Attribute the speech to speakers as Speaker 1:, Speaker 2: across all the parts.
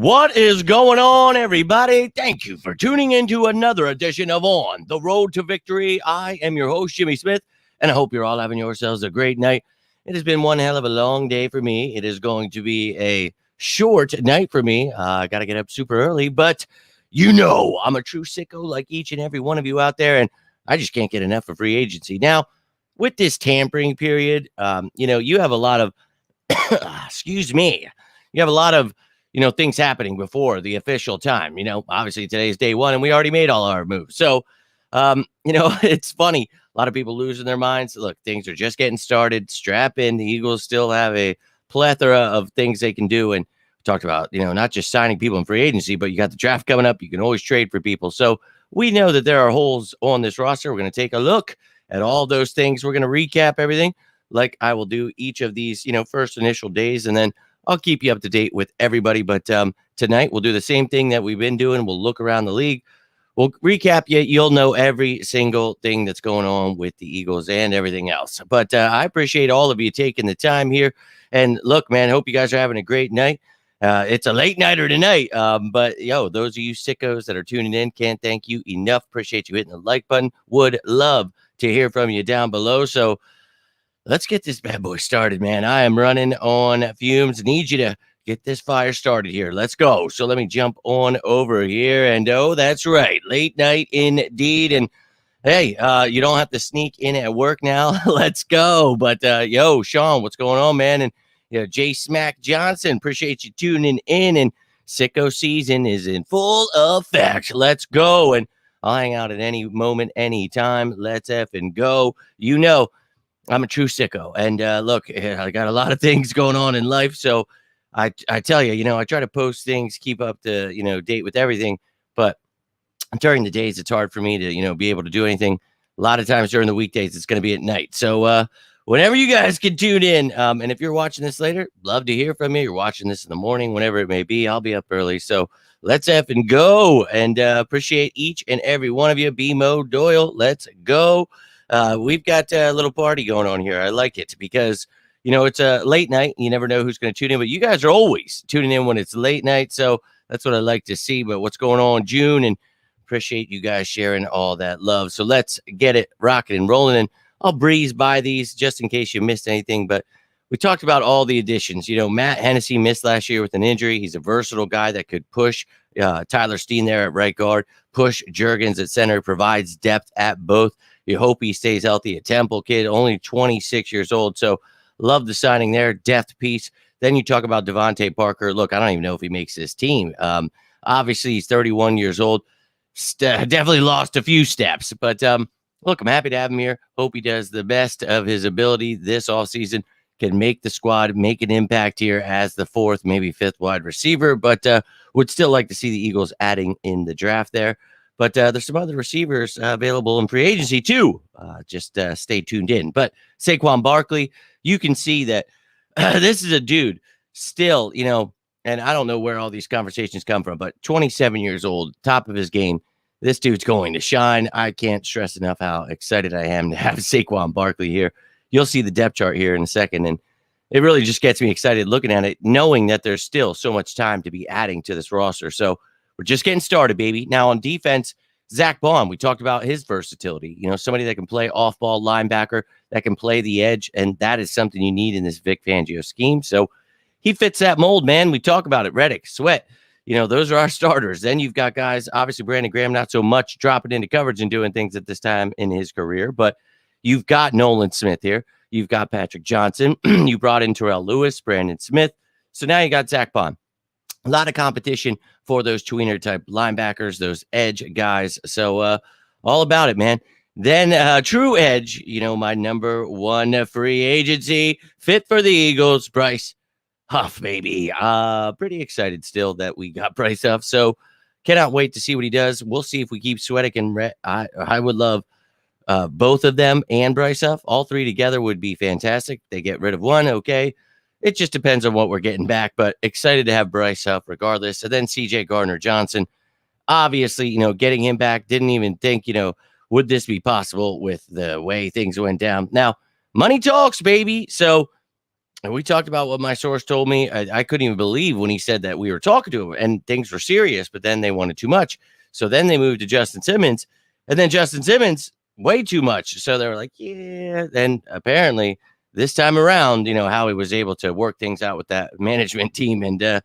Speaker 1: What is going on, everybody? Thank you for tuning into another edition of On the Road to Victory. I am your host, Jimmy Smith, and I hope you're all having yourselves a great night. It has been one hell of a long day for me. It is going to be a short night for me. I got to get up super early, but you know I'm a true sicko like each and every one of you out there, and I just can't get enough of free agency. Now, with this tampering period, you have a lot of, excuse me, you have a lot of things happening before the official time. Obviously today's day one and we already made all our moves. So, it's funny. A lot of people losing their minds. Look, things are just getting started. Strap in. The Eagles still have a plethora of things they can do. And we talked about, not just signing people in free agency, but you got the draft coming up. You can always trade for people. So we know that there are holes on this roster. We're going to take a look at all those things. We're going to recap everything like I will do each of these, first initial days. And then I'll keep you up to date with everybody. But tonight we'll do the same thing that we've been doing. We'll look around the league. We'll recap you. You'll know every single thing that's going on with the Eagles and everything else. But I appreciate all of you taking the time here. And look, man, hope you guys are having a great night. It's a late nighter tonight. But those of you sickos that are tuning in, can't thank you enough. Appreciate you hitting the like button. Would love to hear from you down below. So let's get this bad boy started, man. I am running on fumes. Need you to get this fire started here. Let's go. So let me jump on over here. And that's right. Late night indeed. And hey, you don't have to sneak in at work now. Let's go. But Sean, what's going on, man? And J Smack Johnson, appreciate you tuning in. And sicko season is in full effect. Let's go. And I'll hang out at any moment, anytime. Let's effing go. I'm a true sicko. And look, I got a lot of things going on in life. So I tell you, I try to post things, keep up to, date with everything. But during the days, it's hard for me to, be able to do anything. A lot of times during the weekdays, it's going to be at night. So whenever you guys can tune in, and if you're watching this later, love to hear from you. You're watching this in the morning, whenever it may be. I'll be up early. So let's effing go. And appreciate each and every one of you. B-Mo Doyle, let's go. We've got a little party going on here. I like it because, it's a late night. You never know who's going to tune in, but you guys are always tuning in when it's late night. So that's what I like to see. But what's going on, June, and appreciate you guys sharing all that love. So let's get it rocking and rolling. And I'll breeze by these just in case you missed anything. But we talked about all the additions. Matt Hennessy missed last year with an injury. He's a versatile guy that could push Tyler Steen there at right guard, push Juergens at center, provides depth at both. You hope he stays healthy. A Temple kid, only 26 years old. So love the signing there. Depth piece. Then you talk about Devontae Parker. Look, I don't even know if he makes this team. Obviously, he's 31 years old. Definitely lost a few steps. But look, I'm happy to have him here. Hope he does the best of his ability this offseason. Can make the squad, make an impact here as the fourth, maybe fifth wide receiver. But would still like to see the Eagles adding in the draft there. But there's some other receivers available in free agency, too. Just stay tuned in. But Saquon Barkley, you can see that this is a dude still, and I don't know where all these conversations come from, but 27 years old, top of his game. This dude's going to shine. I can't stress enough how excited I am to have Saquon Barkley here. You'll see the depth chart here in a second, and it really just gets me excited looking at it, knowing that there's still so much time to be adding to this roster. So we're just getting started, baby. Now on defense, Zach Bond, we talked about his versatility. Somebody that can play off-ball linebacker, that can play the edge, and that is something you need in this Vic Fangio scheme. So he fits that mold, man. We talk about it. Reddick, Sweat, those are our starters. Then you've got guys, obviously Brandon Graham, not so much dropping into coverage and doing things at this time in his career, but you've got Nolan Smith here. You've got Patrick Johnson. You brought in Terrell Lewis, Brandon Smith. So now you got Zach Bond. A lot of competition for those tweener type linebackers, those edge guys. So all about it, man. Then true edge, my number one free agency fit for the Eagles, Bryce Huff, baby. Pretty excited still that we got Bryce Huff. So cannot wait to see what he does. We'll see if we keep Sweattick and I would love both of them and Bryce Huff. All three together would be fantastic. They get rid of one, okay. It just depends on what we're getting back, but excited to have Bryce Huff regardless. And then CJ Gardner-Johnson, obviously, getting him back, didn't even think, would this be possible with the way things went down? Now, money talks, baby. So And we talked about what my source told me. I couldn't even believe when he said that we were talking to him and things were serious, but then they wanted too much. So then they moved to Justin Simmons, and then Justin Simmons way too much. So they were like, yeah. Then apparently this time around, Howie was able to work things out with that management team, and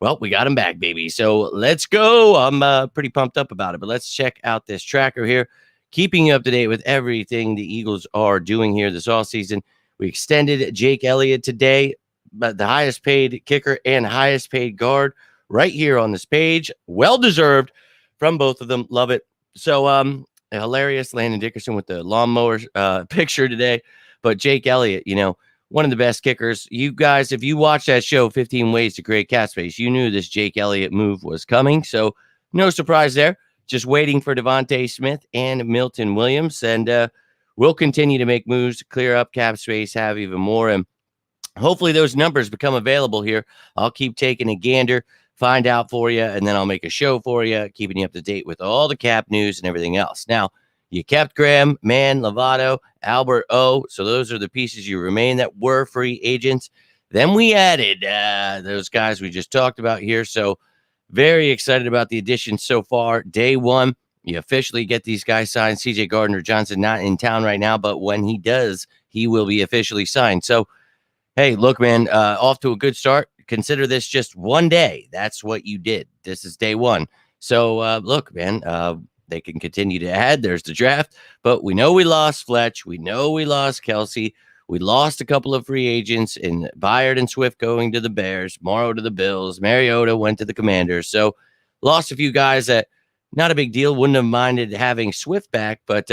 Speaker 1: well, we got him back, baby. So let's go. I'm pretty pumped up about it, but let's check out this tracker here, keeping you up to date with everything the Eagles are doing here this offseason. We extended Jake Elliott today, but the highest paid kicker and highest paid guard right here on this page. Well deserved from both of them. Love it. So hilarious Landon Dickerson with the lawnmower picture today. But Jake Elliott, one of the best kickers. You guys, if you watched that show, 15 Ways to Create Cap Space, you knew this Jake Elliott move was coming. So no surprise there. Just waiting for Devontae Smith and Milton Williams. And we'll continue to make moves to clear up cap space, have even more. And hopefully those numbers become available here. I'll keep taking a gander, find out for you, and then I'll make a show for you, keeping you up to date with all the cap news and everything else. Now, you kept Graham, Mann, Lovato, Albert O. So those are the pieces you remain that were free agents. Then we added those guys we just talked about here. So very excited about the addition so far. Day one, you officially get these guys signed. CJ Gardner-Johnson not in town right now, but when he does, he will be officially signed. So, hey, look, man, off to a good start. Consider this just one day. That's what you did. This is day one. So, look, man, they can continue to add. There's the draft, but we know we lost Fletch. We know we lost Kelsey. We lost a couple of free agents in Byard and Swift going to the Bears, Morrow to the Bills, Mariota went to the Commanders. So, lost a few guys that not a big deal. Wouldn't have minded having Swift back, but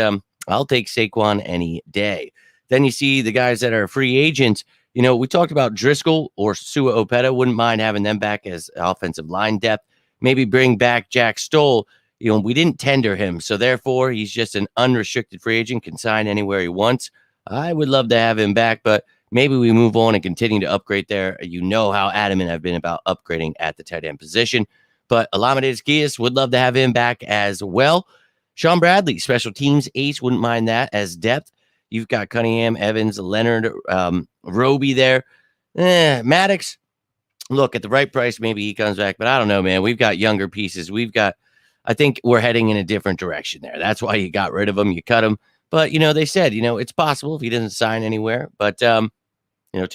Speaker 1: I'll take Saquon any day. Then you see the guys that are free agents. We talked about Driscoll or Sua Opeta. Wouldn't mind having them back as offensive line depth. Maybe bring back Jack Stoll. We didn't tender him, so therefore he's just an unrestricted free agent, can sign anywhere he wants. I would love to have him back, but maybe we move on and continue to upgrade there. You know how adamant I've been about upgrading at the tight end position. But Alameda Zaccheaus would love to have him back as well. Sean Bradley, special teams ace, wouldn't mind that as depth. You've got Cunningham, Evans, Leonard, Roby there. Maddox, look, at the right price, maybe he comes back. But I don't know, man. We've got younger pieces. I think we're heading in a different direction there. That's why you got rid of him. You cut him. But, they said, it's possible if he doesn't sign anywhere. But, to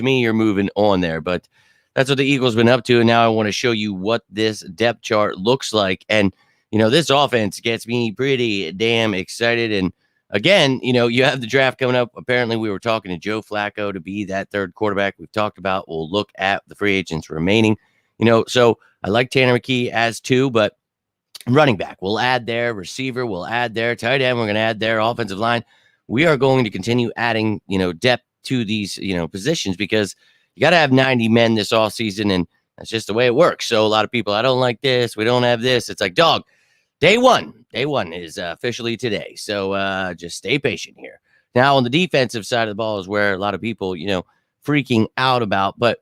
Speaker 1: me, you're moving on there. But that's what the Eagles been up to. And now I want to show you what this depth chart looks like. And, this offense gets me pretty damn excited. And again, you have the draft coming up. Apparently we were talking to Joe Flacco to be that third quarterback we've talked about. We'll look at the free agents remaining, so I like Tanner McKee as two, but running back, we'll add there. Receiver, we'll add there. Tight end, we're going to add there. Offensive line, we are going to continue adding, depth to these, positions because you got to have 90 men this offseason, and that's just the way it works. So a lot of people, I don't like this. We don't have this. It's like, dog, day one is officially today. So just stay patient here. Now on the defensive side of the ball is where a lot of people, freaking out about. But,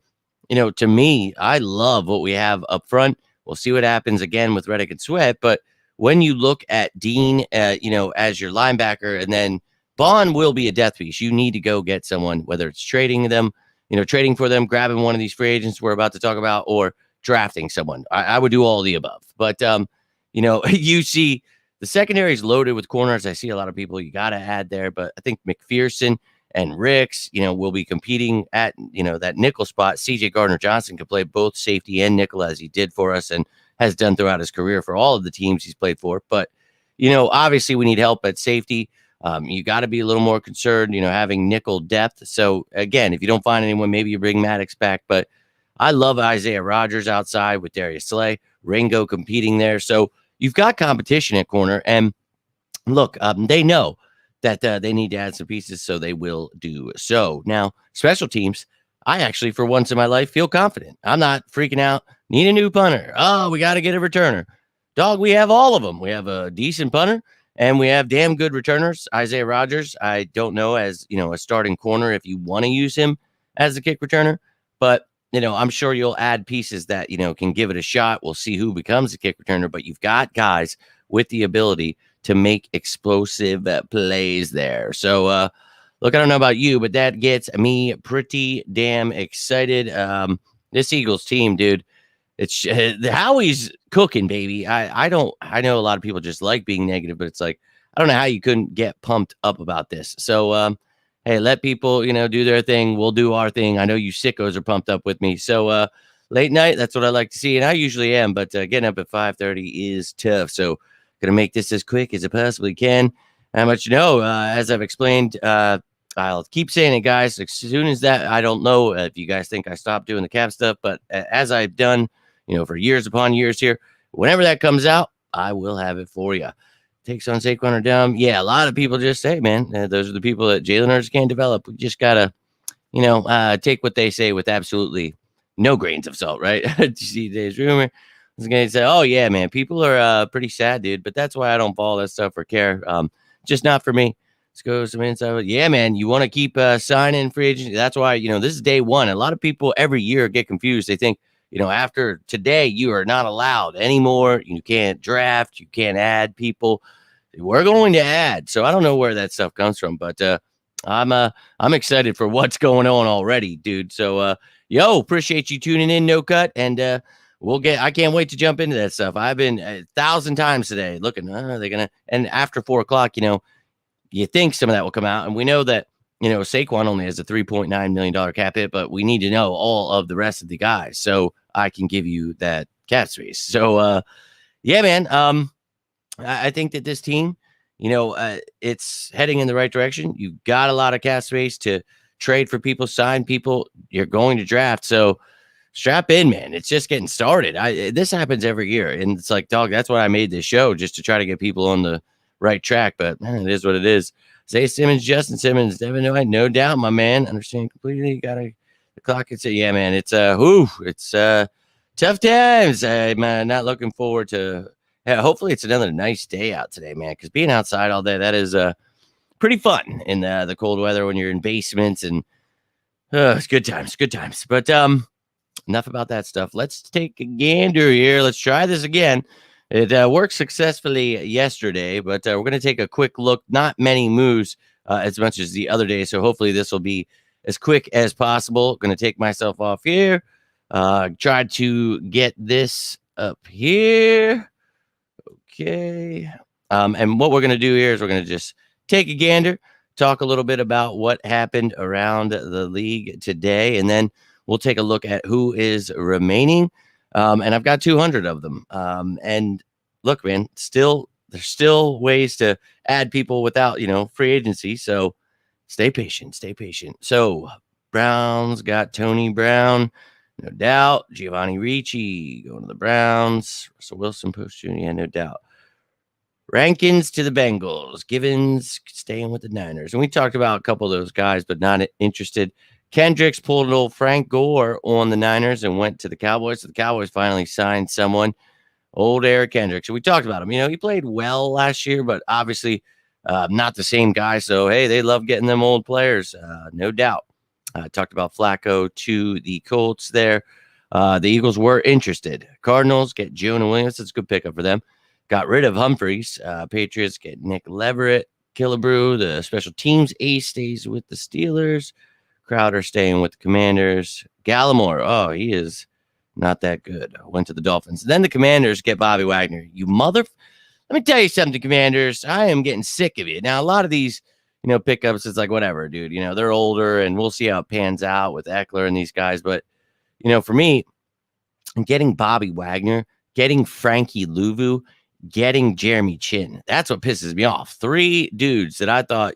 Speaker 1: to me, I love what we have up front. We'll see what happens again with Reddick and Sweat. But when you look at Dean, as your linebacker, and then Bond will be a death piece. You need to go get someone, whether it's trading them, trading for them, grabbing one of these free agents we're about to talk about, or drafting someone. I would do all of the above. But, you see the secondary is loaded with corners. I see a lot of people you got to add there. But I think McPherson and Ricks, will be competing at, that nickel spot. CJ Gardner-Johnson could play both safety and nickel as he did for us and has done throughout his career for all of the teams he's played for. But, obviously we need help at safety. You got to be a little more concerned, having nickel depth. So again, if you don't find anyone, maybe you bring Maddox back. But I love Isaiah Rodgers outside with Darius Slay, Ringo competing there. So you've got competition at corner. And look, they know that they need to add some pieces, so they will do so. Now, special teams, I actually, for once in my life, feel confident. I'm not freaking out. Need a new punter. Oh, we got to get a returner. Dog, we have all of them. We have a decent punter, and we have damn good returners. Isaiah Rodgers, I don't know as, a starting corner if you want to use him as a kick returner. But, I'm sure you'll add pieces that, can give it a shot. We'll see who becomes a kick returner. But you've got guys with the ability to make explosive plays there. So Look, I don't know about you, but that gets me pretty damn excited. This Eagles team, dude, it's Howie's cooking, baby. I don't. I know a lot of people just like being negative, but it's like I don't know how you couldn't get pumped up about this. So, hey, let people do their thing. We'll do our thing. I know you sickos are pumped up with me. So, late night, that's what I like to see, and I usually am. But getting up at 5:30 is tough. So, gonna make this as quick as I possibly can. How much as I've explained. I'll keep saying it, guys. As soon as that, I don't know if you guys think I stopped doing the cap stuff, but as I've done, for years upon years here, whenever that comes out, I will have it for you. Takes on Saquon or Dumb. Yeah, a lot of people just say, man, those are the people that Jalen Hurts can't develop. We just got to, take what they say with absolutely no grains of salt, right? Did you see today's rumor? I was going to say, oh, yeah, man, people are pretty sad, dude, but that's why I don't follow that stuff or care. Just not for me. Let's go some inside. Yeah, man, you want to keep signing free agency. That's why, this is day one. A lot of people every year get confused. They think, after today, you are not allowed anymore. You can't draft. You can't add people. We're going to add. So I don't know where that stuff comes from, but I'm excited for what's going on already, dude. So, appreciate you tuning in, No Cut. And I can't wait to jump into that stuff. I've been 1,000 times today looking, they're going to, and after 4:00, you think some of that will come out. And we know that, Saquon only has a $3.9 million cap hit, but we need to know all of the rest of the guys so I can give you that cap space. So, yeah, man, I think that this team, it's heading in the right direction. You've got a lot of cap space to trade for people, sign people. You're going to draft. So strap in, man. It's just getting started. This happens every year. And it's like, dog, that's why I made this show, just to try to get people on the right track, but man, it is what it is. Zay Simmons, Justin Simmons, Devin White, no doubt, my man. Understand completely. You got the clock and say, yeah, man, it's tough times. I'm not looking forward to. Yeah, hopefully it's another nice day out today, man. Because being outside all day, that is pretty fun in the cold weather when you're in basements, and it's good times, good times. But enough about that stuff. Let's take a gander here. Let's try this again. It worked successfully yesterday, but we're going to take a quick look. Not many moves as much as the other day, so hopefully this will be as quick as possible. Going to take myself off here. Try to get this up here. Okay. And what we're going to do here is we're going to just take a gander, talk a little bit about what happened around the league today, and then we'll take a look at who is remaining. And I've got 200 of them. And look, man, there's still ways to add people without, free agency. So stay patient, stay patient. So Browns got Tony Brown, no doubt. Giovanni Ricci going to the Browns. Russell Wilson post Jr., yeah, no doubt. Rankins to the Bengals. Givens staying with the Niners. And we talked about a couple of those guys, but not interested. Kendricks pulled an old Frank Gore on the Niners and went to the Cowboys. So the Cowboys finally signed someone, old Eric Kendricks. So we talked about him. He played well last year, but obviously not the same guy. So, hey, they love getting them old players, no doubt. Talked about Flacco to the Colts there. The Eagles were interested. Cardinals get Jonah Williams. That's a good pickup for them. Got rid of Humphreys. Patriots get Nick Leverett. Killebrew, the special teams ace, stays with the Steelers. Crowder staying with the Commanders. Gallimore, oh, he is not that good. Went to the Dolphins. Then the Commanders get Bobby Wagner. Let me tell you something, Commanders. I am getting sick of it. Now, a lot of these, pickups, it's like, whatever, dude. They're older, and we'll see how it pans out with Eckler and these guys. But, for me, getting Bobby Wagner, getting Frankie Louvu, getting Jeremy Chin, that's what pisses me off. 3 dudes that I thought,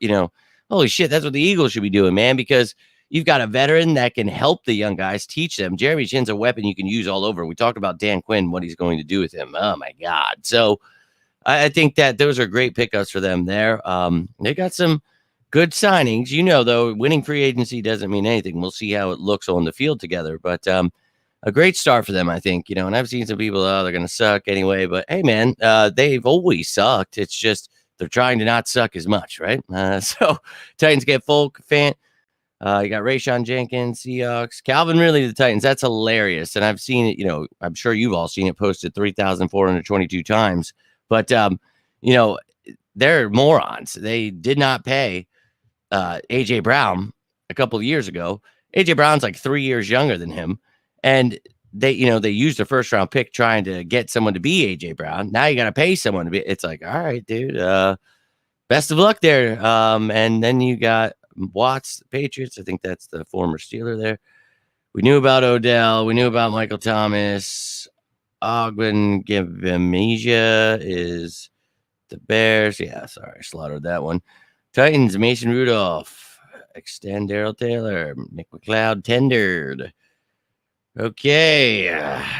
Speaker 1: holy shit, that's what the Eagles should be doing, man, because you've got a veteran that can help the young guys, teach them. Jeremy Chin's a weapon you can use all over. We talked about Dan Quinn, what he's going to do with him. Oh, my God. So I think that those are great pickups for them there. They got some good signings. Though, winning free agency doesn't mean anything. We'll see how it looks on the field together. But a great start for them, I think. And I've seen some people, they're going to suck anyway. But, hey, man, they've always sucked. It's just they're trying to not suck as much, right? So Titans get Folk, Fant. You got Rayshon Jenkins, Seahawks, Calvin Ridley to the Titans. That's hilarious. And I've seen it, I'm sure you've all seen it posted 3,422 times. But, they're morons. They did not pay AJ Brown a couple of years ago. AJ Brown's like 3 years younger than him, and they used a first round pick trying to get someone to be AJ Brown. Now you got to pay someone to be. It's like, all right, dude. Best of luck there. And then you got Watts, the Patriots. I think that's the former Steeler there. We knew about Odell. We knew about Michael Thomas. Ogben Gibamnesia is the Bears. Yeah, sorry, I slaughtered that one. Titans, Mason Rudolph. Extend Darrell Taylor. Nick McLeod tendered. Okay.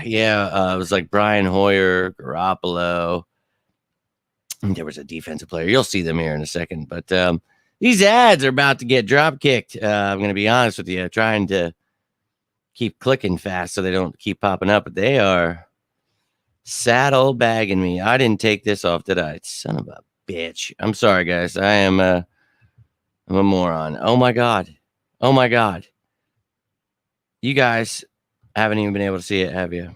Speaker 1: It was like Brian Hoyer, Garoppolo. There was a defensive player. You'll see them here in a second. But these ads are about to get drop kicked. I'm going to be honest with you, trying to keep clicking fast so they don't keep popping up. But they are saddlebagging me. I didn't take this off, did I? Son of a bitch. I'm sorry, guys. I'm a moron. Oh, my God. Oh, my God. You guys haven't even been able to see it, have you?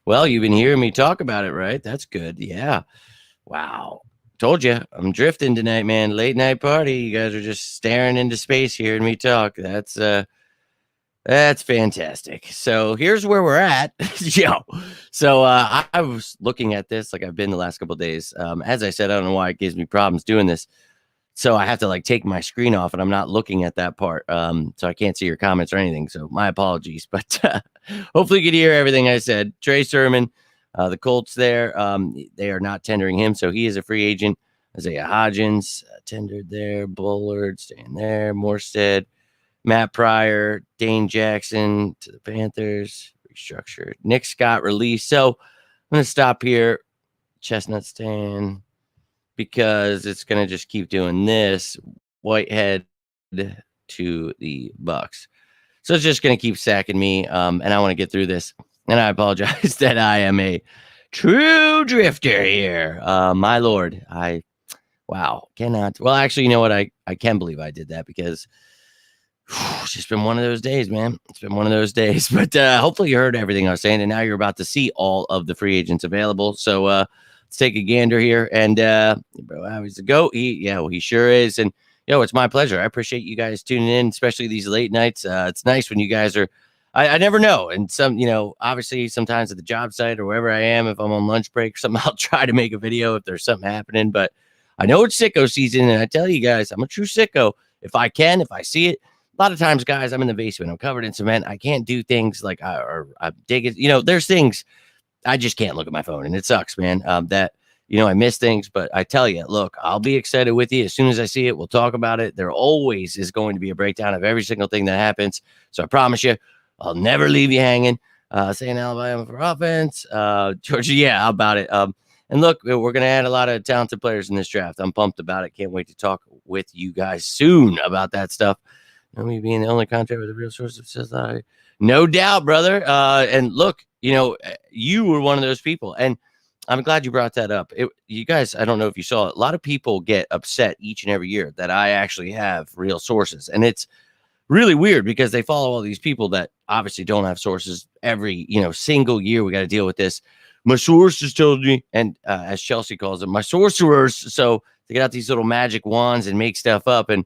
Speaker 1: Well, you've been hearing me talk about it, right? That's good. Yeah. Wow. Told you, I'm drifting tonight, man. Late night party. You guys are just staring into space hearing me talk. That's fantastic. So here's where we're at. So I was looking at this like I've been the last couple of days. As I said, I don't know why it gives me problems doing this. So I have to like take my screen off and I'm not looking at that part. So I can't see your comments or anything. So my apologies, but hopefully you could hear everything I said. Trey Sermon, the Colts there, they are not tendering him. So he is a free agent. Isaiah Hodgins tendered there. Bullard staying there. Morstead, Matt Pryor, Dane Jackson to the Panthers, restructured. Nick Scott released. So I'm going to stop here. Chestnut stand. Because it's going to just keep doing this. Whitehead to the Bucks. So it's just going to keep sacking me. And I want to get through this. And I apologize that I am a true drifter here. My Lord. Cannot. Well, actually, you know what? I can believe I did that because it's just been one of those days, man. It's been one of those days. But hopefully you heard everything I was saying. And now you're about to see all of the free agents available. So, let's take a gander here. And bro, he's a goat. He sure is. And it's my pleasure. I appreciate you guys tuning in, especially these late nights. It's nice when you guys are. I never know. And some, obviously sometimes at the job site or wherever I am, if I'm on lunch break or something, I'll try to make a video if there's something happening. But I know it's sicko season, and I tell you guys, I'm a true sicko. If I see it. A lot of times, guys, I'm in the basement. I'm covered in cement. I can't do things like I'm digging. There's things. I just can't look at my phone, and it sucks, man. I miss things, but I tell you, look, I'll be excited with you as soon as I see it. We'll talk about it. There always is going to be a breakdown of every single thing that happens. So I promise you, I'll never leave you hanging. Saying Alabama for offense, Georgia, how about it? And look, we're going to add a lot of talented players in this draft. I'm pumped about it. Can't wait to talk with you guys soon about that stuff. Me being the only contract with a real source of supply. No doubt, brother. And look, you were one of those people. And I'm glad you brought that up. You guys, I don't know if you saw it. A lot of people get upset each and every year that I actually have real sources. And it's really weird because they follow all these people that obviously don't have sources every, single year. We got to deal with this. My sources told me, and as Chelsea calls them, my sorcerers. So they get out these little magic wands and make stuff up. And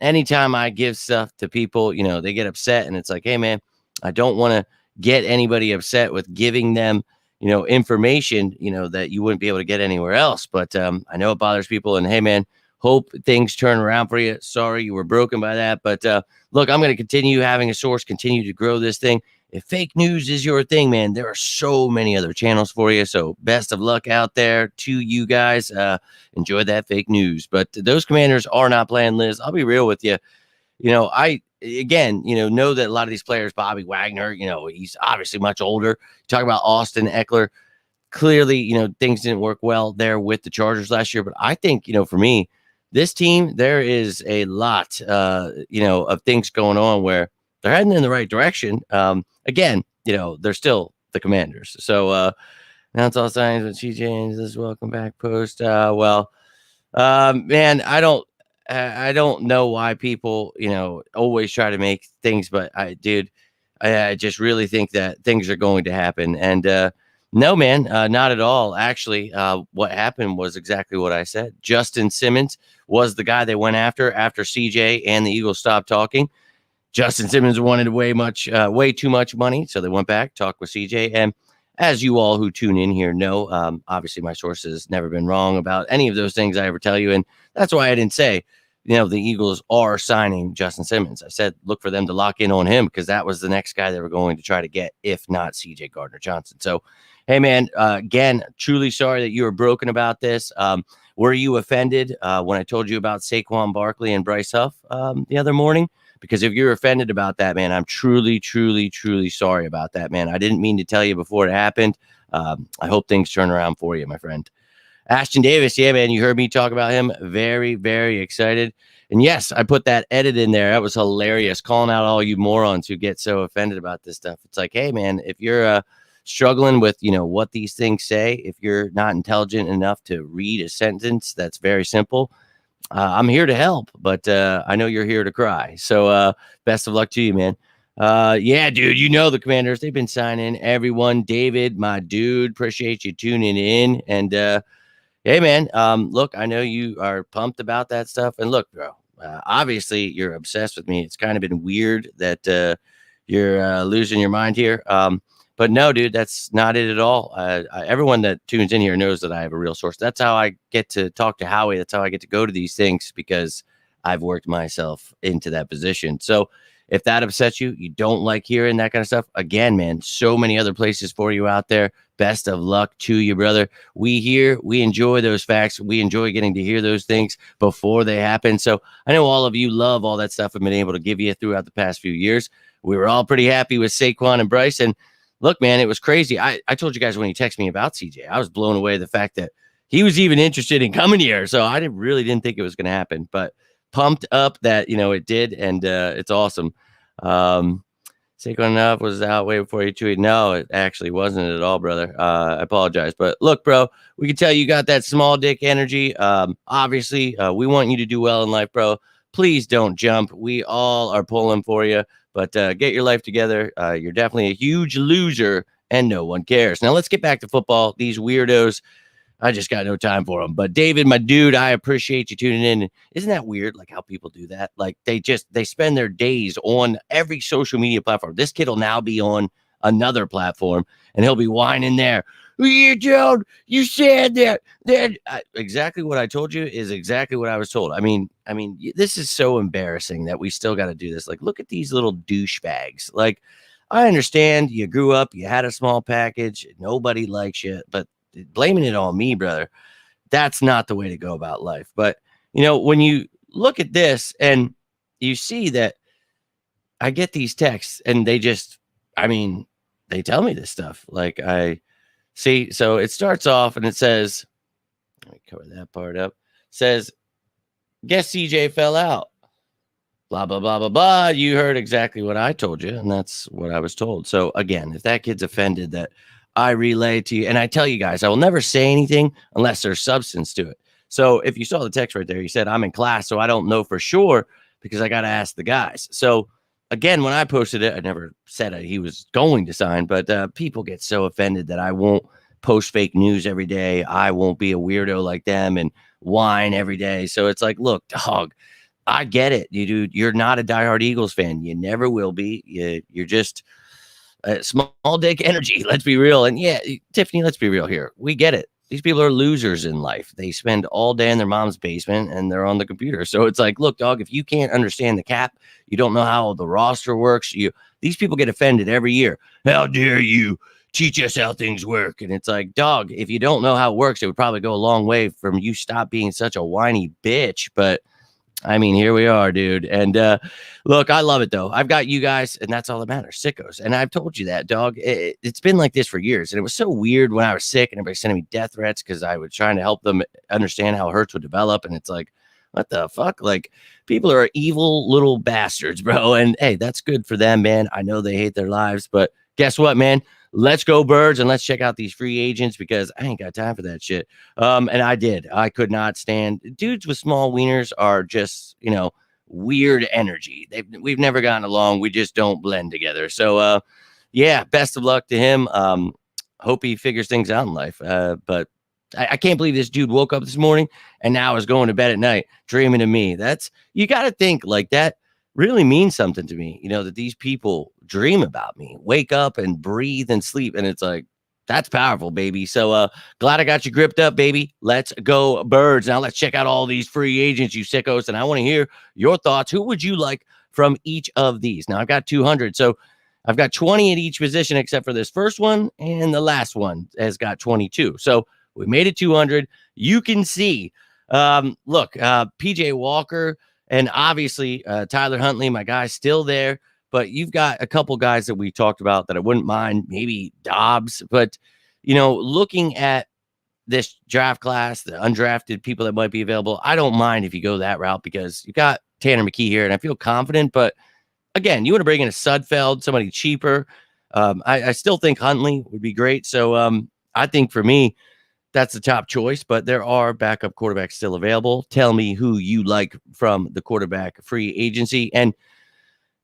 Speaker 1: anytime I give stuff to people, they get upset. And it's like, hey, man, I don't want to get anybody upset with giving them, information, that you wouldn't be able to get anywhere else. But I know it bothers people. And hey, man, hope things turn around for you. Sorry you were broken by that. But look, I'm going to continue having a source, continue to grow this thing. If fake news is your thing, man, there are so many other channels for you. So best of luck out there to you guys. Enjoy that fake news. But those Commanders are not playing, Liz. I'll be real with you. I know that a lot of these players, Bobby Wagner, he's obviously much older. Talk about Austin Eckler. Clearly, things didn't work well there with the Chargers last year. But I think, for me, this team, there is a lot, of things going on where they're heading in the right direction. Again, they're still the Commanders. So now it's all signs with CJ this welcome back post. Man, I don't know why people, always try to make things, but I just really think that things are going to happen. And No, man, not at all. Actually, what happened was exactly what I said. Justin Simmons was the guy they went after CJ and the Eagles stopped talking. Justin Simmons wanted way too much money, so they went back, talked with CJ, and as you all who tune in here know, obviously my source has never been wrong about any of those things I ever tell you, and that's why I didn't say, the Eagles are signing Justin Simmons. I said look for them to lock in on him because that was the next guy they were going to try to get, if not CJ Gardner-Johnson. So, hey man, again, truly sorry that you were broken about this. Were you offended when I told you about Saquon Barkley and Bryce Huff the other morning? Because if you're offended about that, man, I'm truly, truly, truly sorry about that, man. I didn't mean to tell you before it happened. I hope things turn around for you, my friend. Ashton Davis, yeah, man, you heard me talk about him. Very, very excited. And yes, I put that edit in there. That was hilarious, calling out all you morons who get so offended about this stuff. It's like, hey, man, if you're struggling with, what these things say, if you're not intelligent enough to read a sentence that's very simple, I'm here to help, but I know you're here to cry. So best of luck to you, man. Yeah, dude, the Commanders, they've been signing everyone. David, my dude, appreciate you tuning in. And hey, man, look, I know you are pumped about that stuff. And look, bro, obviously you're obsessed with me. It's kind of been weird that you're losing your mind here. But no, dude, that's not it at all. Everyone that tunes in here knows that I have a real source. That's how I get to talk to Howie. That's how I get to go to these things because I've worked myself into that position. So if that upsets you, you don't like hearing that kind of stuff, again, man, so many other places for you out there. Best of luck to you, brother. We enjoy those facts. We enjoy getting to hear those things before they happen. So I know all of you love all that stuff I've been able to give you throughout the past few years. We were all pretty happy with Saquon and Bryce. And look, man, it was crazy. I told you guys when he texted me about CJ, I was blown away the fact that he was even interested in coming here. So I really didn't think it was going to happen, but pumped up that, it did. And it's awesome. Saquon enough was out way before you tweeted. No, it actually wasn't at all, brother. I apologize. But look, bro, we can tell you got that small dick energy. Obviously, we want you to do well in life, bro. Please don't jump. We all are pulling for you. But get your life together. You're definitely a huge loser, and no one cares. Now, let's get back to football. These weirdos, I just got no time for them. But David, my dude, I appreciate you tuning in. Isn't that weird, like how people do that? Like they spend their days on every social media platform. This kid will now be on another platform, and he'll be whining there. You told, you said that exactly what I told you is exactly what I was told. I mean, this is so embarrassing that we still got to do this. Like, look at these little douchebags. Like, I understand you grew up, you had a small package, nobody likes you, but blaming it on me, brother, that's not the way to go about life. But, when you look at this and you see that I get these texts and they tell me this stuff. Like see, so it starts off and it says, let me cover that part up. Says, guess CJ fell out. Blah, blah, blah, blah, blah. You heard exactly what I told you, and that's what I was told. So again, if that kid's offended that I relay to you, and I tell you guys, I will never say anything unless there's substance to it. So if you saw the text right there, you said, I'm in class, so I don't know for sure because I got to ask the guys. So again, when I posted it, I never said he was going to sign, but people get so offended that I won't post fake news every day. I won't be a weirdo like them and whine every day. So it's like, look, dog, I get it. You're not a diehard Eagles fan. You never will be. You're just small dick energy. Let's be real. And yeah, Tiffany, let's be real here. We get it. These people are losers in life. They spend all day in their mom's basement and they're on the computer. So it's like, look, dog, if you can't understand the cap, you don't know how the roster works. These people get offended every year. How dare you teach us how things work? And it's like, dog, if you don't know how it works, it would probably go a long way from you stop being such a whiny bitch. But I mean, here we are, dude. And look, I love it, though. I've got you guys, and that's all that matters, sickos. And I've told you that, dog. It's been like this for years. And it was so weird when I was sick and everybody sending me death threats because I was trying to help them understand how hurts would develop. And it's like, what the fuck? Like, people are evil little bastards, bro. And hey, that's good for them, man. I know they hate their lives, but guess what, man? Let's go Birds and let's check out these free agents because I ain't got time for that shit. And I did. I could not stand. Dudes with small wieners are just, weird energy. We've never gotten along. We just don't blend together. So, yeah, best of luck to him. hope he figures things out in life. But I can't believe this dude woke up this morning and now is going to bed at night dreaming of me. You got to think like that really means something to me, that these people dream about me, wake up and breathe and sleep. And it's like, that's powerful, baby. So glad I got you gripped up, baby. Let's go Birds. Now let's check out all these free agents, you sickos. And I want to hear your thoughts. Who would you like from each of these? Now I've got 200. So I've got 20 at each position, except for this first one. And the last one has got 22. So we made it 200. You can see, look, PJ Walker and obviously Tyler Huntley, my guy's still there. But you've got a couple guys that we talked about that I wouldn't mind, maybe Dobbs. But, looking at this draft class, the undrafted people that might be available, I don't mind if you go that route because you got Tanner McKee here, and I feel confident. But, again, you want to bring in a Sudfeld, somebody cheaper. I still think Huntley would be great. So I think for me, that's the top choice. But there are backup quarterbacks still available. Tell me who you like from the quarterback free agency. And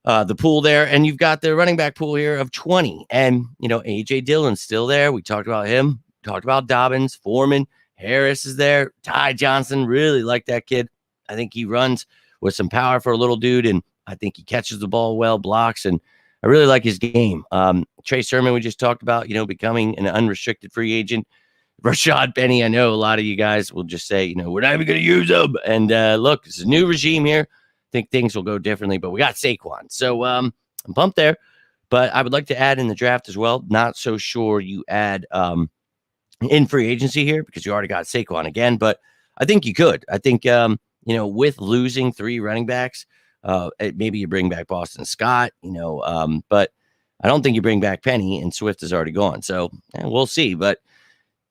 Speaker 1: the pool there, and you've got the running back pool here of 20. And, A.J. Dillon's still there. We talked about him. Talked about Dobbins, Foreman, Harris is there. Ty Johnson, really like that kid. I think he runs with some power for a little dude, and I think he catches the ball well, blocks, and I really like his game. Trey Sermon, we just talked about, becoming an unrestricted free agent. Rashad Penny, I know a lot of you guys will just say, we're not even going to use him. And look, it's a new regime here. Think things will go differently, but we got Saquon. So I'm pumped there. But I would like to add in the draft as well. Not so sure you add in free agency here because you already got Saquon again, but I think you could. I think, with losing 3 running backs, maybe you bring back Boston Scott, but I don't think you bring back Penny, and Swift is already gone. So we'll see. But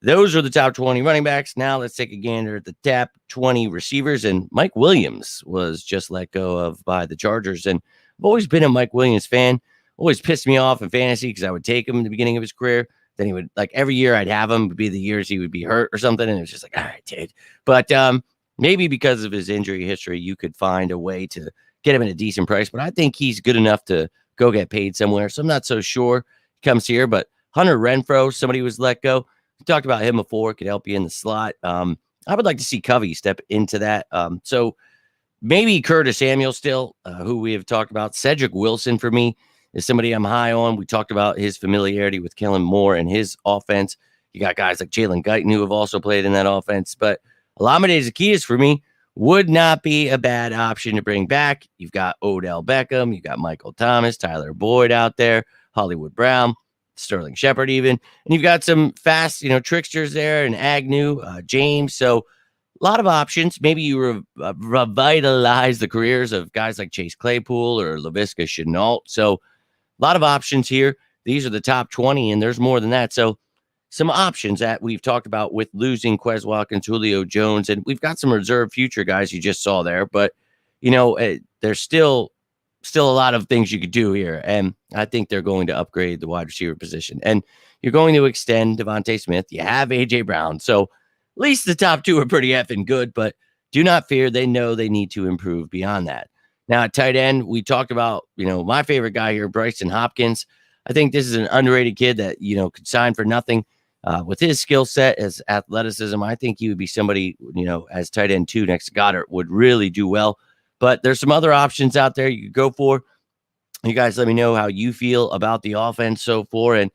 Speaker 1: those are the top 20 running backs. Now let's take a gander at the top 20 receivers. And Mike Williams was just let go of by the Chargers. And I've always been a Mike Williams fan. Always pissed me off in fantasy because I would take him in the beginning of his career. Then he would, every year I'd have him, would be the years he would be hurt or something. And it was just like, all right, dude. But maybe because of his injury history, you could find a way to get him at a decent price. But I think he's good enough to go get paid somewhere. So I'm not so sure he comes here. But Hunter Renfrow, somebody was let go. We talked about him before. Could help you in the slot. I would like to see Covey step into that. So maybe Curtis Samuel still, who we have talked about. Cedric Wilson for me is somebody I'm high on. We talked about his familiarity with Kellen Moore and his offense. You got guys like Jalen Guyton who have also played in that offense. But Olamide Zaccheaus for me would not be a bad option to bring back. You've got Odell Beckham. You got Michael Thomas, Tyler Boyd out there, Hollywood Brown, Sterling Shepard even. And you've got some fast, tricksters there and Agnew, James. So a lot of options. Maybe you revitalize the careers of guys like Chase Claypool or Laviska Shenault. So a lot of options here. These are the top 20, and there's more than that. So some options that we've talked about with losing Quez Watkins, Julio Jones, and we've got some reserve future guys you just saw there. But, there's still a lot of things you could do here. And I think they're going to upgrade the wide receiver position. And you're going to extend Devontae Smith. You have A.J. Brown. So at least the top 2 are pretty effing good. But do not fear. They know they need to improve beyond that. Now, at tight end, we talked about, my favorite guy here, Bryson Hopkins. I think this is an underrated kid that, could sign for nothing. With his skill set as athleticism, I think he would be somebody, as tight end 2 next to Goddard would really do well. But there's some other options out there you could go for. You guys let me know how you feel about the offense so far. And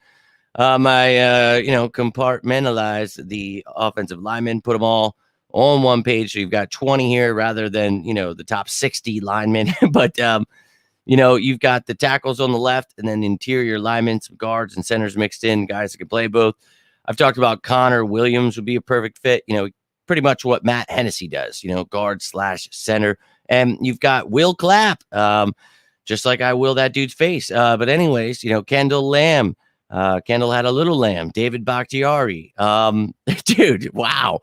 Speaker 1: I compartmentalized the offensive linemen, put them all on one page. So you've got 20 here rather than, the top 60 linemen. But, you've got the tackles on the left and then interior linemen, some guards and centers mixed in, guys that can play both. I've talked about Connor Williams would be a perfect fit. Pretty much what Matt Hennessy does, guard/center. And you've got Will Clapp, just like I will that dude's face. But anyways, Kendall Lamb. Kendall had a little lamb. David Bakhtiari. Dude, wow.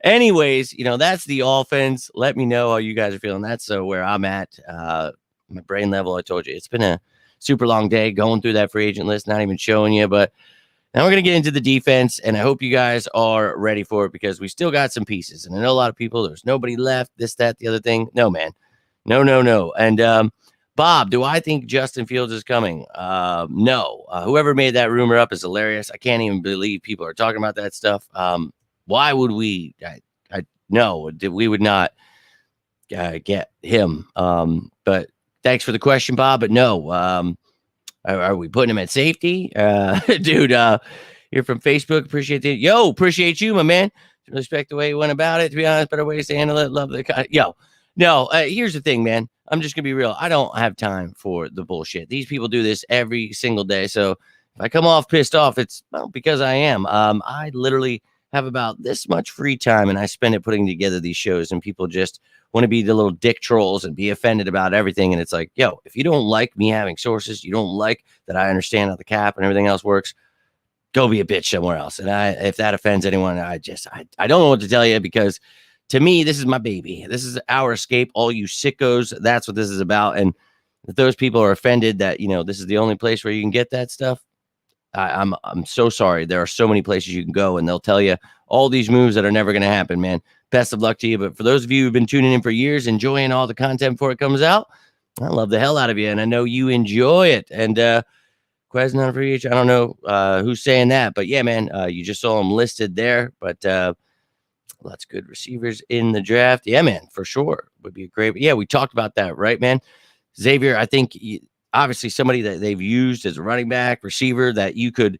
Speaker 1: Anyways, that's the offense. Let me know how you guys are feeling. That's where I'm at. My brain level, I told you. It's been a super long day going through that free agent list, not even showing you. But now we're going to get into the defense, and I hope you guys are ready for it because we still got some pieces. And I know a lot of people, there's nobody left, this, that, the other thing. No, man. No. And Bob, do I think Justin Fields is coming? No. Whoever made that rumor up is hilarious. I can't even believe people are talking about that stuff. Why would we? No, we would not get him. But thanks for the question, Bob. But no, are we putting him at safety? Dude, you're from Facebook. Appreciate it. Yo, appreciate you, my man. Respect the way you went about it. To be honest, better ways to handle it. Love the yo. No, here's the thing, man. I'm just gonna be real. I don't have time for the bullshit. These people do this every single day. So if I come off pissed off, it's because I am. I literally have about this much free time, and I spend it putting together these shows. And people just want to be the little dick trolls and be offended about everything. And it's like, yo, if you don't like me having sources, you don't like that I understand how the cap and everything else works, go be a bitch somewhere else. And if that offends anyone, I don't know what to tell you, because to me, this is my baby. This is our escape. All you sickos, that's what this is about. And if those people are offended that, this is the only place where you can get that stuff, I'm so sorry. There are so many places you can go, and they'll tell you all these moves that are never going to happen, man. Best of luck to you. But for those of you who've been tuning in for years, enjoying all the content before it comes out, I love the hell out of you, and I know you enjoy it. And Quez not for each. I don't know who's saying that, but yeah, man, you just saw them listed there. But lots of good receivers in the draft. Yeah, man, for sure. Would be a great. Yeah, we talked about that, right, man? Xavier, I think obviously somebody that they've used as a running back, receiver, that you could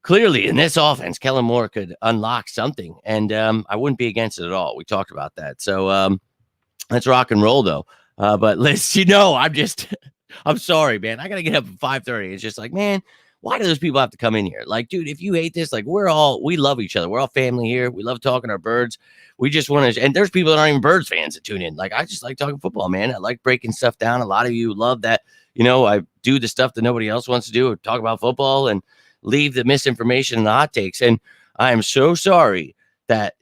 Speaker 1: clearly in this offense, Kellen Moore could unlock something. And I wouldn't be against it at all. We talked about that. So let's rock and roll, though. But let's, I'm sorry, man. I got to get up at 5:30. It's just like, man, why do those people have to come in here? Like, dude, if you hate this, like, we love each other. We're all family here. We love talking our birds. We just want to, and there's people that aren't even Birds fans that tune in. Like, I just like talking football, man. I like breaking stuff down. A lot of you love that, I do the stuff that nobody else wants to do, talk about football and leave the misinformation and the hot takes. And I am so sorry that,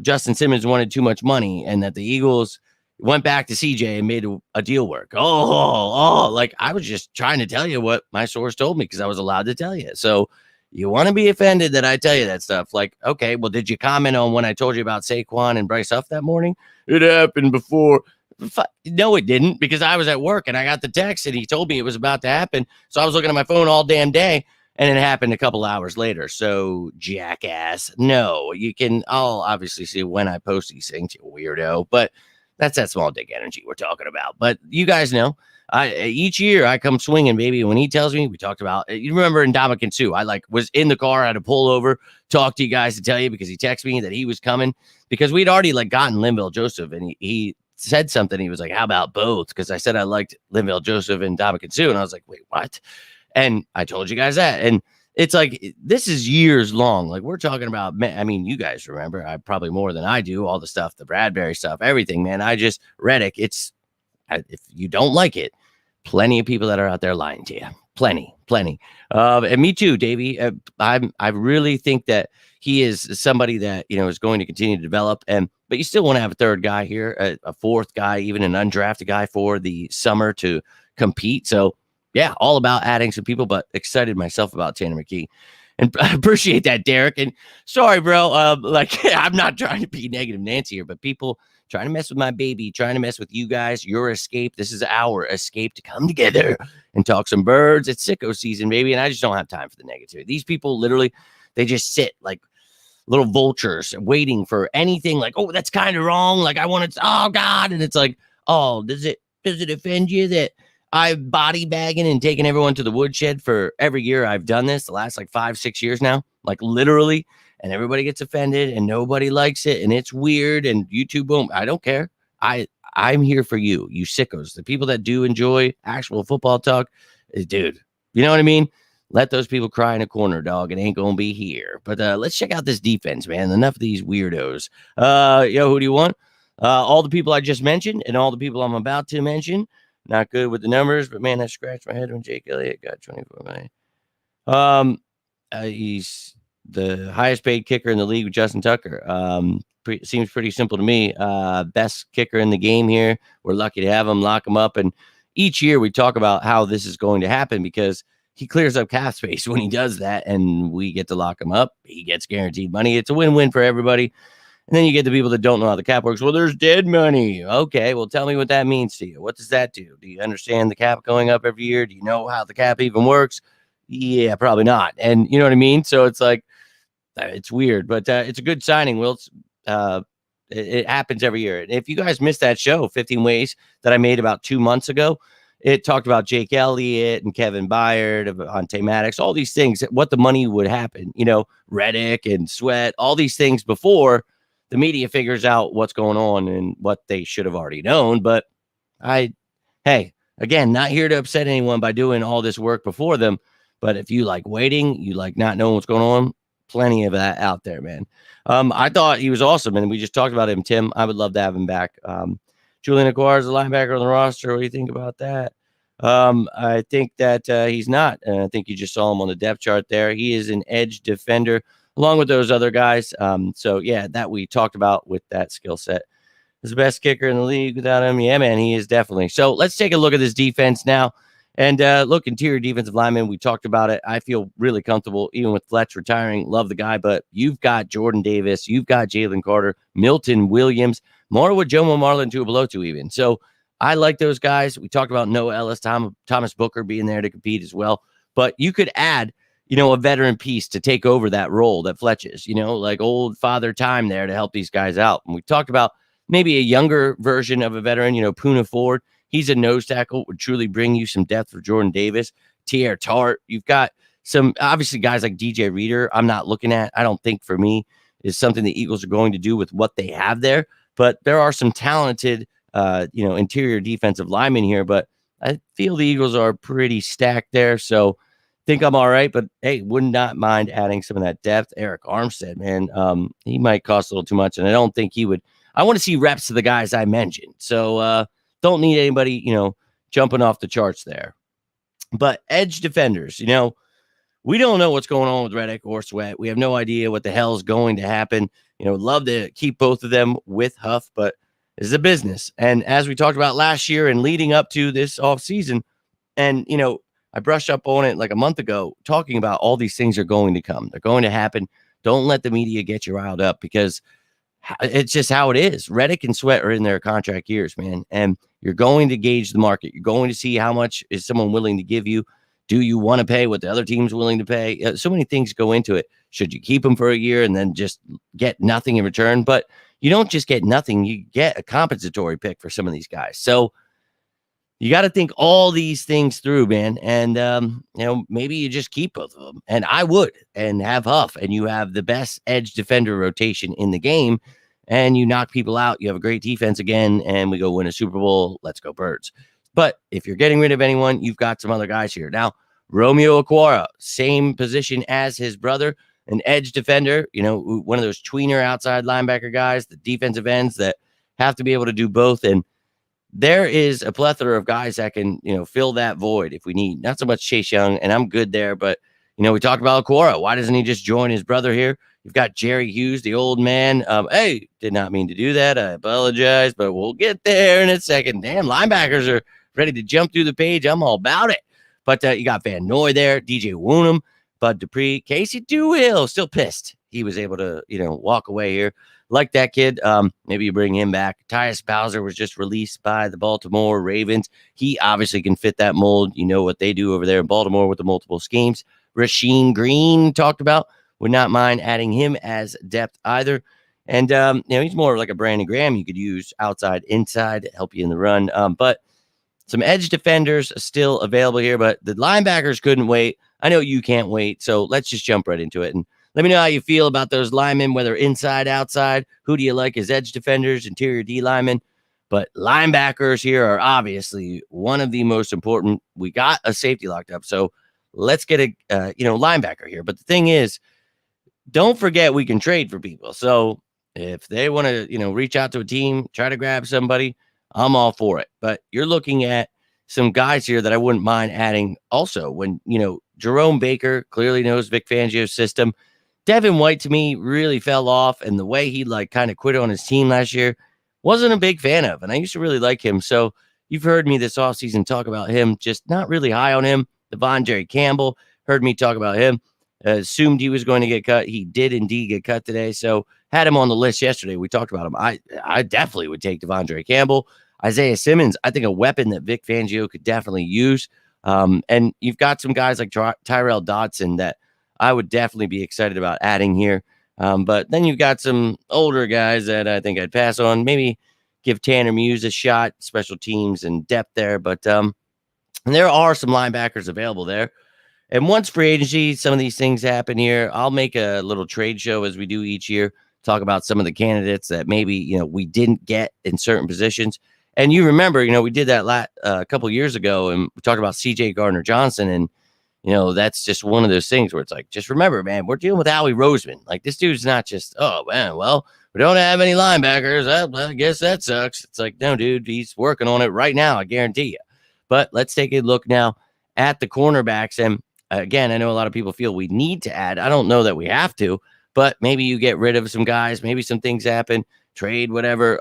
Speaker 1: Justin Simmons wanted too much money and that the Eagles went back to CJ and made a deal work. Like, I was just trying to tell you what my source told me because I was allowed to tell you. So you want to be offended that I tell you that stuff? Like, okay, well, did you comment on when I told you about Saquon and Bryce Huff that morning? It happened before. No, it didn't, because I was at work and I got the text and he told me it was about to happen. So I was looking at my phone all damn day and it happened a couple hours later. So jackass. No, I'll obviously see when I post these things, you weirdo, but that's that small dick energy we're talking about. But you guys know, each year I come swinging, baby. When he tells me, we talked about, you remember in Ndamukong Suh, I was in the car, I had to pull over, talk to you guys to tell you because he texted me that he was coming because we'd already gotten Linval Joseph, and he said something. He was like, how about both? Because I said I liked Linval Joseph and Ndamukong Suh, and I was like, wait, what? And I told you guys that. And it's like, this is years long. Like, we're talking about, you guys remember, I probably more than I do, all the stuff, the Bradbury stuff, everything, man. Reddick, if you don't like it, plenty of people that are out there lying to you. Plenty. And me too, Davey. I really think that he is somebody that, is going to continue to develop. But you still want to have a third guy here, a fourth guy, even an undrafted guy for the summer to compete. So, yeah, all about adding some people, but excited myself about Tanner McKee. And I appreciate that, Derek. And sorry, bro. I'm not trying to be negative Nancy here, but people trying to mess with my baby, trying to mess with you guys, your escape. This is our escape to come together and talk some birds. It's sicko season, baby. And I just don't have time for the negativity. These people literally, they just sit like little vultures waiting for anything like, oh, that's kind of wrong. Like, I want to, oh, God. And it's like, oh, does it offend you that I've body bagging and taking everyone to the woodshed for every year I've done this, the last 5-6 years now, literally, and everybody gets offended and nobody likes it and it's weird and YouTube boom. I don't care. I'm here for you sickos, the people that do enjoy actual football talk. Dude, you know what I mean? Let those people cry in a corner, dog. It ain't gonna be here. But let's check out this defense, man. Enough of these weirdos. Who do you want? All the people I just mentioned and all the people I'm about to mention. Not good with the numbers, but man, I scratched my head when Jake Elliott got 24 million. He's the highest paid kicker in the league with Justin Tucker. Seems pretty simple to me. Best kicker in the game here. We're lucky to have him, lock him up. And each year we talk about how this is going to happen because he clears up cap space when he does that, and we get to lock him up. He gets guaranteed money. It's a win-win for everybody. And then you get the people that don't know how the cap works. Well, there's dead money. Okay, well, tell me what that means to you. What does that do? Do you understand the cap going up every year? Do you know how the cap even works? Yeah, probably not. And you know what I mean? So it's like, it's weird, but it's a good signing, Will. It happens every year. And if you guys missed that show, 15 Ways, that I made about 2 months ago, it talked about Jake Elliott and Kevin Byard, on Maddox, all these things, what the money would happen, Reddick and Sweat, all these things before the media figures out what's going on and what they should have already known. But hey, again, not here to upset anyone by doing all this work before them. But if you like waiting, you like not knowing what's going on, plenty of that out there, man. I thought he was awesome, and we just talked about him, Tim. I would love to have him back. Julian Aguilar is a linebacker on the roster. What do you think about that? I think that he's not. And I think you just saw him on the depth chart there. He is an edge defender along with those other guys. So, yeah, that we talked about with that skill set. Is the best kicker in the league without him. Yeah, man, he is definitely. So let's take a look at this defense now. And look, interior defensive lineman, we talked about it. I feel really comfortable, even with Fletch retiring. Love the guy, but you've got Jordan Davis, you've got Jalen Carter, Milton Williams, Marwood, Jomo Marlin, Tuipulotu even. So I like those guys. We talked about Noah Ellis, Thomas Booker being there to compete as well. But you could add, a veteran piece to take over that role that Fletch is, like old Father Time there to help these guys out. And we talked about maybe a younger version of a veteran, Poona Ford. He's a nose tackle, would truly bring you some depth for Jordan Davis. Tier Tart. You've got some, obviously, guys like DJ Reader, I'm not looking at. I don't think for me is something the Eagles are going to do with what they have there. But there are some talented, interior defensive linemen here. But I feel the Eagles are pretty stacked there. So think I'm all right. But, hey, would not mind adding some of that depth. Eric Armstead, man, he might cost a little too much. And I don't think he would. I want to see reps to the guys I mentioned. So don't need anybody, jumping off the charts there. But edge defenders, we don't know what's going on with Reddick or Sweat. We have no idea what the hell is going to happen. Love to keep both of them with Huff, but this is a business. And as we talked about last year and leading up to this offseason, and, I brushed up on it like a month ago, talking about all these things are going to come. They're going to happen. Don't let the media get you riled up because it's just how it is. Reddick and Sweat are in their contract years, man. And you're going to gauge the market. You're going to see how much is someone willing to give you. Do you want to pay what the other team's willing to pay? So many things go into it. Should you keep them for a year and then just get nothing in return? But you don't just get nothing. You get a compensatory pick for some of these guys. So you got to think all these things through, man. And, maybe you just keep both of them. And I would, and have Huff, and you have the best edge defender rotation in the game, and you knock people out. You have a great defense again, and we go win a Super Bowl. Let's go Birds. But if you're getting rid of anyone, you've got some other guys here. Now, Romeo Okwara, same position as his brother, an edge defender, one of those tweener outside linebacker guys, the defensive ends that have to be able to do both. And there is a plethora of guys that can, fill that void if we need. Not so much Chase Young, and I'm good there, but, we talked about Okwara. Why doesn't he just join his brother here? You've got Jerry Hughes, the old man. Hey, did not mean to do that. I apologize, but we'll get there in a second. Damn, linebackers are ready to jump through the page. I'm all about it. But you got Van Noy there, DJ Woonham, Bud Dupree, Casey Dewhill, still pissed he was able to, walk away here. Like that kid. Maybe you bring him back. Tyus Bowser was just released by the Baltimore Ravens. He obviously can fit that mold. You know what they do over there in Baltimore with the multiple schemes. Rasheem Green talked about. Would not mind adding him as depth either. And, he's more like a Brandon Graham you could use outside, inside to help you in the run. But some edge defenders still available here, but the linebackers couldn't wait. I know you can't wait, so let's just jump right into it. And let me know how you feel about those linemen, whether inside, outside. Who do you like as edge defenders, interior D linemen? But linebackers here are obviously one of the most important. We got a safety locked up, so let's get a linebacker here. But the thing is, don't forget we can trade for people. So if they want to, reach out to a team, try to grab somebody, I'm all for it. But you're looking at some guys here that I wouldn't mind adding also. When, Jerome Baker clearly knows Vic Fangio's system. Devin White, to me, really fell off, and the way he kind of quit on his team last year, wasn't a big fan of, and I used to really like him. So you've heard me this offseason talk about him, just not really high on him. Devon Jerry Campbell, heard me talk about him. assumed he was going to get cut. He did indeed get cut today. So had him on the list yesterday. We talked about him. I definitely would take Devondre Campbell. Isaiah Simmons, I think a weapon that Vic Fangio could definitely use. And you've got some guys like Tyrell Dodson that I would definitely be excited about adding here. But then you've got some older guys that I think I'd pass on. Maybe give Tanner Muse a shot, special teams and depth there. But there are some linebackers available there. And once free agency, some of these things happen here. I'll make a little trade show as we do each year, talk about some of the candidates that maybe, we didn't get in certain positions. And you remember, we did that a couple years ago, and we talked about Gardner-Johnson, and that's just one of those things where it's like, just remember, man, we're dealing with Howie Roseman. Like, this dude's not just, oh man, well, we don't have any linebackers. I guess that sucks. It's like, no, dude, he's working on it right now. I guarantee you. But let's take a look now at the cornerbacks. And again, I know a lot of people feel we need to add. I don't know that we have to, but maybe you get rid of some guys. Maybe some things happen, trade, whatever.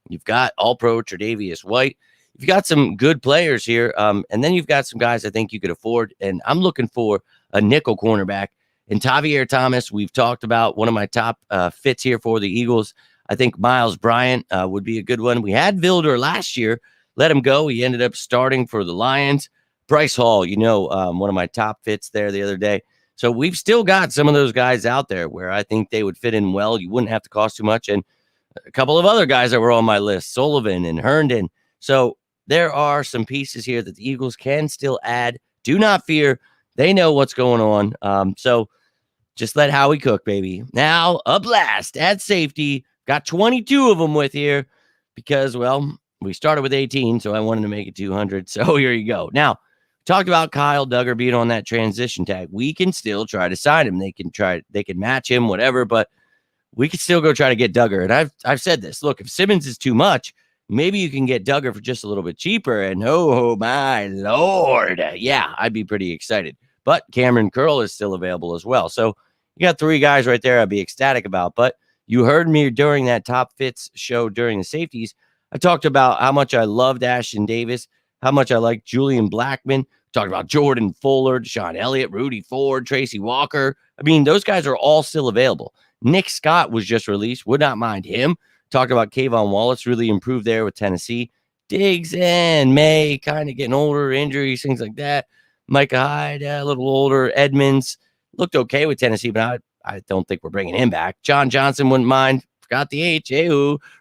Speaker 1: You've got All-Pro Tre'Davious White. You've got some good players here. And then you've got some guys I think you could afford. And I'm looking for a nickel cornerback. And Tavier Thomas, we've talked about one of my top fits here for the Eagles. I think Miles Bryant would be a good one. We had Vilder last year. Let him go. He ended up starting for the Lions. Bryce Hall, one of my top fits there the other day. So we've still got some of those guys out there where I think they would fit in well. You wouldn't have to cost too much. And a couple of other guys that were on my list, Sullivan and Herndon. So there are some pieces here that the Eagles can still add. Do not fear. They know what's going on. So just let Howie cook, baby. Now, up last at safety, got 22 of them with here because, well, we started with 18, so I wanted to make it 200. So here you go. Now, talked about Kyle Duggar being on that transition tag. We can still try to sign him. They can match him, whatever, but we could still go try to get Duggar. And I've said this. Look, if Simmons is too much, maybe you can get Duggar for just a little bit cheaper. And oh my Lord, yeah, I'd be pretty excited. But Cameron Curl is still available as well. So you got three guys right there I'd be ecstatic about. But you heard me during that top fits show during the safeties. I talked about how much I loved Ashton Davis, how much I liked Julian Blackman. Talked about Jordan Fuller, Deshaun Elliott, Rudy Ford, Tracy Walker. I mean, those guys are all still available. Nick Scott was just released. Would not mind him. Talked about Kayvon Wallace, really improved there with Tennessee. Diggs and May kind of getting older, injuries, things like that. Micah Hyde, a little older. Edmonds looked okay with Tennessee, but I don't think we're bringing him back. John Johnson wouldn't mind. Forgot the H.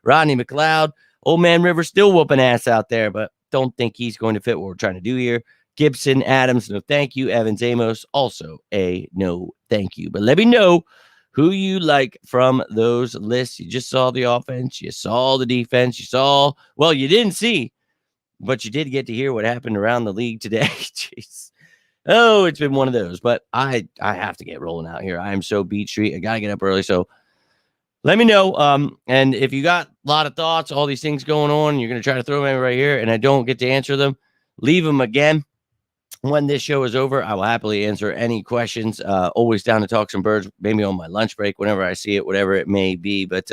Speaker 1: Rodney McLeod. Old Man River still whooping ass out there, but don't think he's going to fit what we're trying to do here. Gibson, Adams, no thank you. Evans, Amos, also a no thank you. But let me know who you like from those lists. You just saw the offense. You saw the defense. You didn't see, but you did get to hear what happened around the league today. Jeez. Oh, it's been one of those. But I have to get rolling out here. I am so beat street. I got to get up early. So let me know. And if you got a lot of thoughts, all these things going on, you're going to try to throw them right here, and I don't get to answer them, leave them again. When this show is over, I will happily answer any questions. Always down to talk some birds, maybe on my lunch break, whenever I see it, whatever it may be. But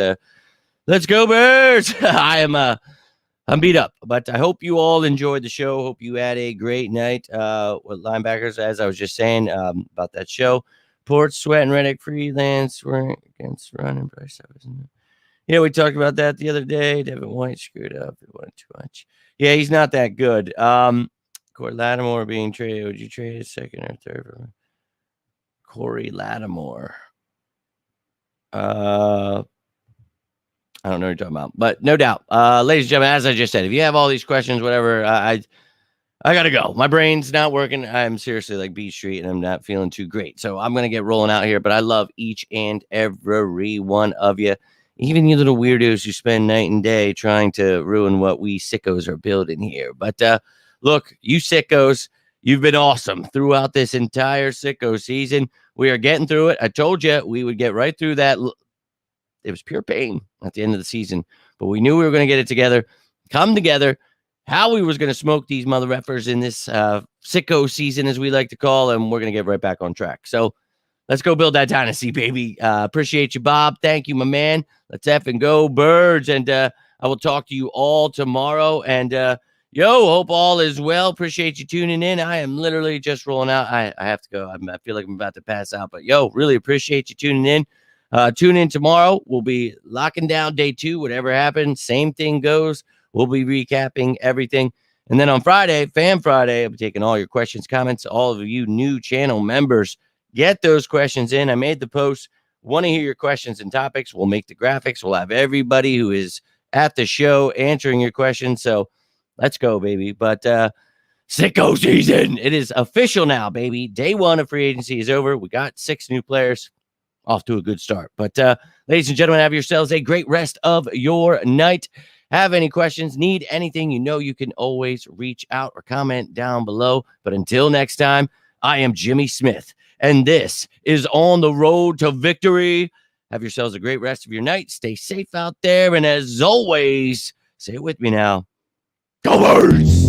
Speaker 1: let's go, birds. I'm beat up, but I hope you all enjoyed the show. Hope you had a great night with linebackers, as I was just saying about that show. Ports, Sweat, and Reddick, freelance, we're against run and Bryce. Yeah, we talked about that the other day. Devin White screwed up. He wanted too much. Yeah, he's not that good. Corey Lattimore being traded. Would you trade a second or third for Corey Lattimore? I don't know what you're talking about, but no doubt. Ladies and gentlemen, as I just said, if you have all these questions, whatever, I got to go. My brain's not working. I'm seriously like B Street, and I'm not feeling too great. So I'm going to get rolling out here, but I love each and every one of you, even you little weirdos who spend night and day trying to ruin what we sickos are building here. But look, you sickos, you've been awesome throughout this entire sicko season. We are getting through it. I told you we would get right through that. It was pure pain at the end of the season, but we knew we were going to get it together, come together. Howie was going to smoke these mother effers in this sicko season, as we like to call, and we're going to get right back on track. So let's go build that dynasty, baby. Appreciate you, Bob. Thank you, my man. Let's effing go, birds. And I will talk to you all tomorrow. And Yo, hope all is well. Appreciate you tuning in. I am literally just rolling out. I have to go. I feel like I'm about to pass out, but yo, really appreciate you tuning in. Tune in tomorrow. We'll be locking down day 2. Whatever happens, same thing goes. We'll be recapping everything. And then on Friday, Fan Friday, I'll be taking all your questions, comments. All of you new channel members, get those questions in. I made the post. Want to hear your questions and topics? We'll make the graphics. We'll have everybody who is at the show answering your questions. So let's go, baby. But sicko season. It is official now, baby. Day 1 of free agency is over. We got 6 new players. Off to a good start. But ladies and gentlemen, have yourselves a great rest of your night. Have any questions, need anything, you can always reach out or comment down below. But until next time, I am Jimmy Smith, and this is On the Road to Victory. Have yourselves a great rest of your night. Stay safe out there. And as always, say it with me now. Go Birds!